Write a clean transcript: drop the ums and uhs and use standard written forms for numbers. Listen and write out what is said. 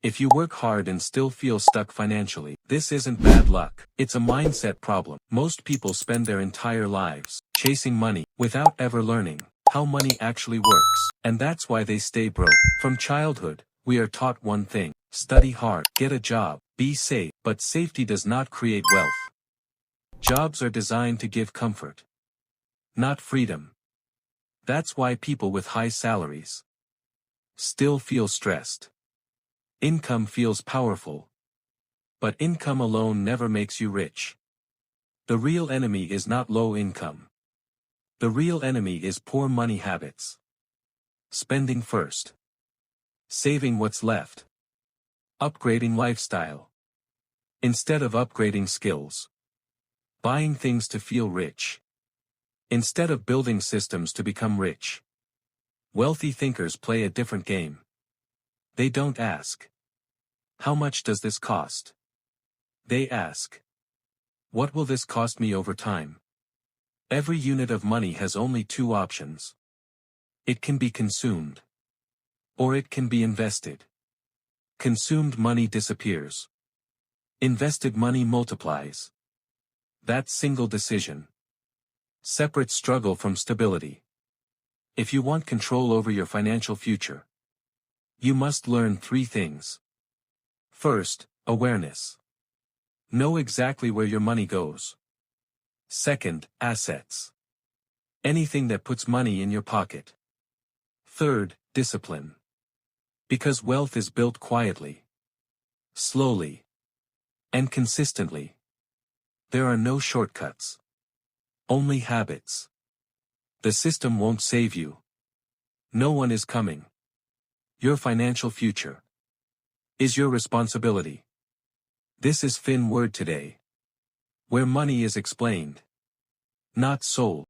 If you work hard and still feel stuck financially, this isn't bad luck. It's a mindset problem. Most people spend their entire lives chasing money without ever learning how money actually works. And that's why they stay broke. From childhood, we are taught one thing: study hard, get a job, be safe. But safety does not create wealth. Jobs are designed to give comfort, not freedom. That's why people with high salaries still feel stressed. Income feels powerful, but income alone never makes you rich. The real enemy is not low income. The real enemy is poor money habits. Spending first, saving what's left, upgrading lifestyle instead of upgrading skills, buying things to feel rich instead of building systems to become rich. Wealthy thinkers play a different game. They don't ask, "How much does this cost?" They ask, "What will this cost me over time?" Every unit of money has only two options. It can be consumed, or it can be invested. Consumed money disappears. Invested money multiplies. That single decision separates struggle from stability. If you want control over your financial future, you must learn three things. First, awareness. Know exactly where your money goes. Second, assets. Anything that puts money in your pocket. Third, discipline. Because wealth is built quietly, slowly, and consistently. There are no shortcuts. Only habits. The system won't save you. No one is coming. Your financial future is your responsibility. This is Fin Word Today, where money is explained, not sold.